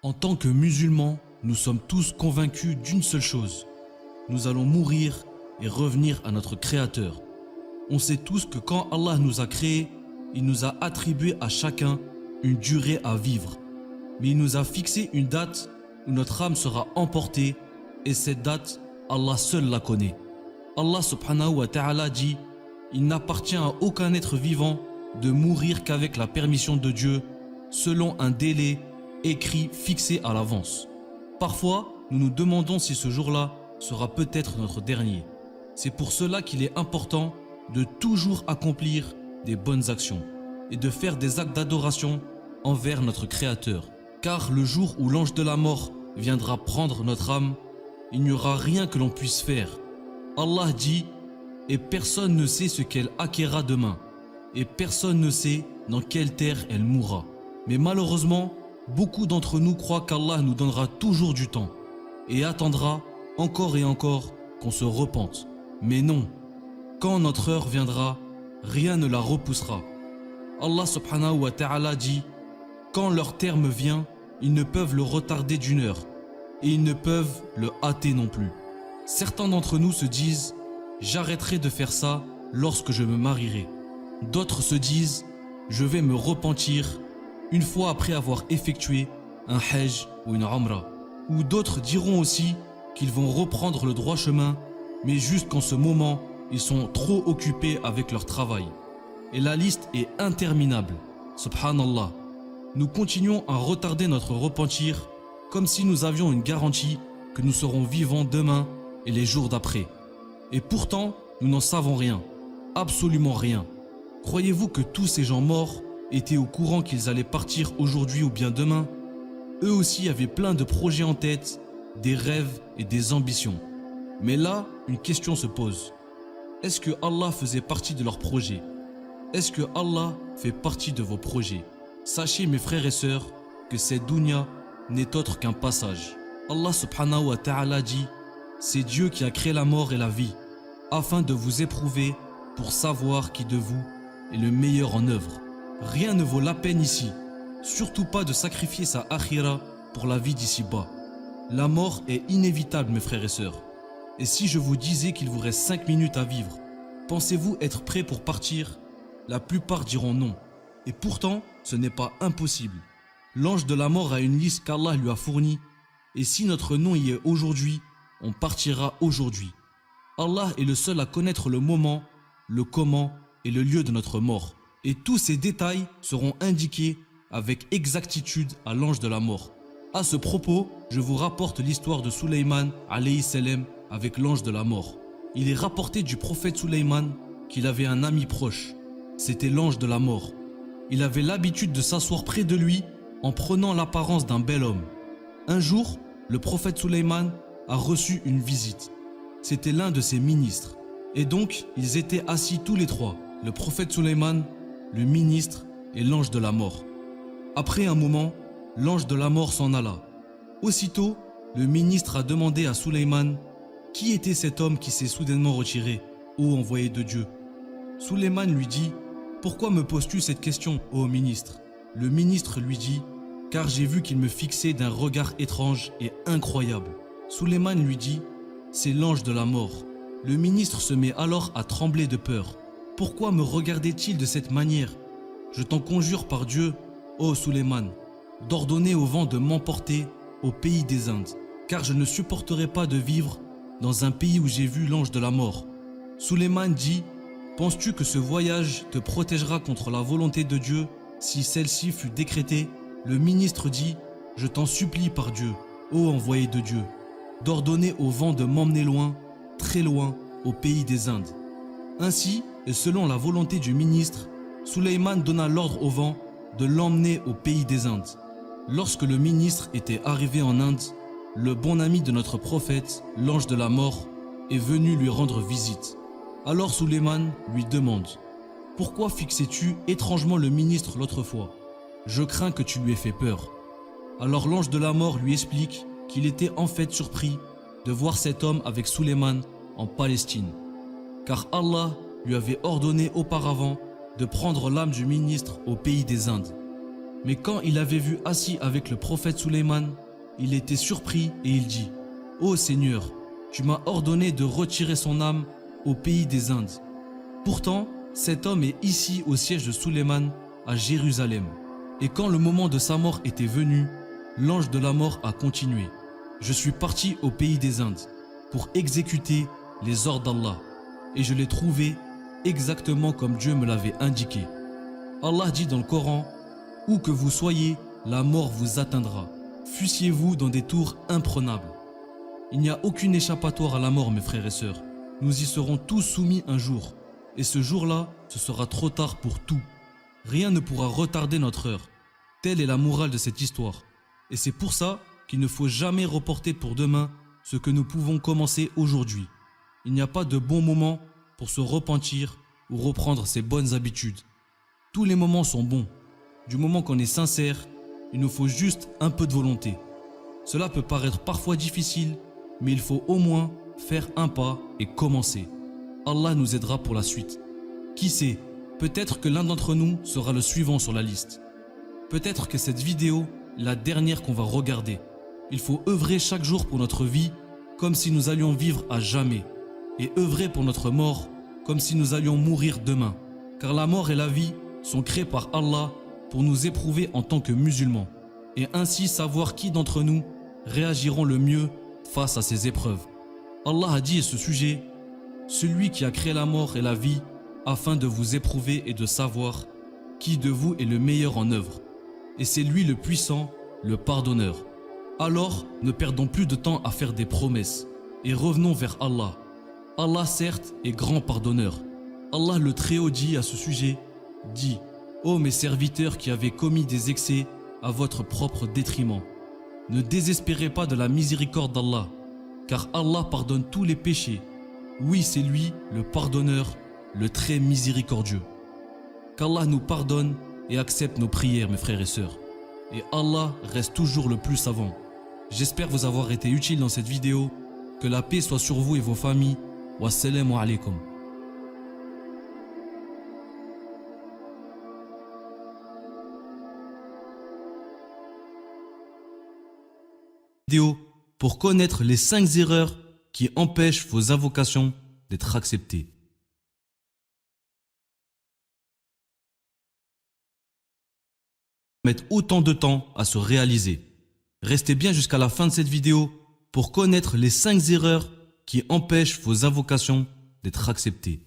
En tant que musulmans, nous sommes tous convaincus d'une seule chose. Nous allons mourir et revenir à notre Créateur. On sait tous que quand Allah nous a créés, il nous a attribué à chacun une durée à vivre. Mais il nous a fixé une date où notre âme sera emportée et cette date, Allah seul la connaît. Allah subhanahu wa ta'ala dit « Il n'appartient à aucun être vivant de mourir qu'avec la permission de Dieu selon un délai écrit fixé à l'avance. » Parfois, nous nous demandons si ce jour-là sera peut-être notre dernier. C'est pour cela qu'il est important de toujours accomplir des bonnes actions et de faire des actes d'adoration envers notre Créateur. Car le jour où l'ange de la mort viendra prendre notre âme, il n'y aura rien que l'on puisse faire. Allah dit « Et personne ne sait ce qu'elle acquérera demain, et personne ne sait dans quelle terre elle mourra. » Mais malheureusement, beaucoup d'entre nous croient qu'Allah nous donnera toujours du temps et attendra encore et encore qu'on se repente. Mais non, quand notre heure viendra, rien ne la repoussera. Allah subhanahu wa ta'ala dit « Quand leur terme vient, ils ne peuvent le retarder d'une heure et ils ne peuvent le hâter non plus. » Certains d'entre nous se disent « J'arrêterai de faire ça lorsque je me marierai. » D'autres se disent « Je vais me repentir une fois après avoir effectué un hajj ou une umrah. » Ou d'autres diront aussi qu'ils vont reprendre le droit chemin, mais juste qu'en ce moment, ils sont trop occupés avec leur travail. Et la liste est interminable. Subhanallah. Nous continuons à retarder notre repentir comme si nous avions une garantie que nous serons vivants demain et les jours d'après. Et pourtant, nous n'en savons rien. Absolument rien. Croyez-vous que tous ces gens morts étaient au courant qu'ils allaient partir aujourd'hui ou bien demain? Eux aussi avaient plein de projets en tête, des rêves et des ambitions. Mais là, une question se pose. Est-ce que Allah faisait partie de leurs projets? Est-ce que Allah fait partie de vos projets? Sachez mes frères et sœurs que cette dunya n'est autre qu'un passage. Allah subhanahu wa ta'ala dit « C'est Dieu qui a créé la mort et la vie, afin de vous éprouver pour savoir qui de vous est le meilleur en œuvre. » Rien ne vaut la peine ici, surtout pas de sacrifier sa akhira pour la vie d'ici-bas. La mort est inévitable mes frères et sœurs. Et si je vous disais qu'il vous reste 5 minutes à vivre, pensez-vous être prêt pour partir? La plupart diront non. Et pourtant, ce n'est pas impossible. L'ange de la mort a une liste qu'Allah lui a fournie. Et si notre nom y est aujourd'hui, on partira aujourd'hui. Allah est le seul à connaître le moment, le comment et le lieu de notre mort. Et tous ces détails seront indiqués avec exactitude à l'ange de la mort. À ce propos, je vous rapporte l'histoire de Sulayman alayhi salam avec l'ange de la mort. Il est rapporté du prophète Sulayman qu'il avait un ami proche. C'était l'ange de la mort. Il avait l'habitude de s'asseoir près de lui en prenant l'apparence d'un bel homme. Un jour, le prophète Sulayman a reçu une visite. C'était l'un de ses ministres. Et donc, ils étaient assis tous les trois, le prophète Sulayman, le ministre et l'ange de la mort. Après un moment, l'ange de la mort s'en alla. Aussitôt, le ministre a demandé à Sulayman qui était cet homme qui s'est soudainement retiré, ô envoyé de Dieu. Sulayman lui dit « Pourquoi me poses-tu cette question, ô ministre ?» Le ministre lui dit « Car j'ai vu qu'il me fixait d'un regard étrange et incroyable. » Sulayman lui dit « C'est l'ange de la mort. » Le ministre se met alors à trembler de peur. « Pourquoi me regardait-il de cette manière? Je t'en conjure par Dieu, ô Sulayman, d'ordonner au vent de m'emporter au pays des Indes, car je ne supporterai pas de vivre dans un pays où j'ai vu l'ange de la mort. » Sulayman dit « Penses-tu que ce voyage te protégera contre la volonté de Dieu si celle-ci fut décrétée? » Le ministre dit « Je t'en supplie par Dieu, ô envoyé de Dieu, d'ordonner au vent de m'emmener loin, très loin, au pays des Indes. » Ainsi, et selon la volonté du ministre, Sulayman donna l'ordre au vent de l'emmener au pays des Indes. Lorsque le ministre était arrivé en Inde, le bon ami de notre prophète, l'ange de la mort, est venu lui rendre visite. Alors Sulayman lui demande « Pourquoi fixais-tu étrangement le ministre l'autre fois? Je crains que tu lui aies fait peur. » Alors l'ange de la mort lui explique qu'il était en fait surpris de voir cet homme avec Sulayman en Palestine, car Allah lui avait ordonné auparavant de prendre l'âme du ministre au pays des Indes. Mais quand il avait vu assis avec le prophète Sulayman, il était surpris et il dit: Ô Seigneur, tu m'as ordonné de retirer son âme au pays des Indes. Pourtant, cet homme est ici au siège de Sulayman à Jérusalem. Et quand le moment de sa mort était venu, l'ange de la mort a continué: Je suis parti au pays des Indes pour exécuter les ordres d'Allah, et je l'ai trouvé exactement comme Dieu me l'avait indiqué. Allah dit dans le Coran: Où que vous soyez, la mort vous atteindra. Fussiez-vous dans des tours imprenables. Il n'y a aucune échappatoire à la mort, mes frères et sœurs. Nous y serons tous soumis un jour. Et ce jour-là, ce sera trop tard pour tout. Rien ne pourra retarder notre heure. Telle est la morale de cette histoire. Et c'est pour ça qu'il ne faut jamais reporter pour demain ce que nous pouvons commencer aujourd'hui. Il n'y a pas de bon moment pour se repentir ou reprendre ses bonnes habitudes. Tous les moments sont bons. Du moment qu'on est sincère, il nous faut juste un peu de volonté. Cela peut paraître parfois difficile, mais il faut au moins faire un pas et commencer. Allah nous aidera pour la suite. Qui sait, peut-être que l'un d'entre nous sera le suivant sur la liste. Peut-être que cette vidéo est la dernière qu'on va regarder. Il faut œuvrer chaque jour pour notre vie comme si nous allions vivre à jamais, et œuvrer pour notre mort comme si nous allions mourir demain. Car la mort et la vie sont créées par Allah pour nous éprouver en tant que musulmans, et ainsi savoir qui d'entre nous réagiront le mieux face à ces épreuves. Allah a dit à ce sujet: Celui qui a créé la mort et la vie afin de vous éprouver et de savoir qui de vous est le meilleur en œuvre. Et c'est lui le puissant, le pardonneur. Alors, ne perdons plus de temps à faire des promesses et revenons vers Allah. Allah certes est grand pardonneur. Allah le Très-Haut dit à ce sujet: dit: Ô mes serviteurs qui avez commis des excès à votre propre détriment, ne désespérez pas de la miséricorde d'Allah, car Allah pardonne tous les péchés. Oui, c'est lui, le pardonneur, le très miséricordieux. Qu'Allah nous pardonne et accepte nos prières, mes frères et sœurs. Et Allah reste toujours le plus savant. J'espère vous avoir été utile dans cette vidéo. Que la paix soit sur vous et vos familles. Wassalamu alaikum. Vidéo pour connaître les 5 erreurs qui empêchent vos invocations d'être acceptées. Mettre autant de temps à se réaliser. Restez bien jusqu'à la fin de cette vidéo pour connaître les 5 erreurs qui empêchent vos invocations d'être acceptées.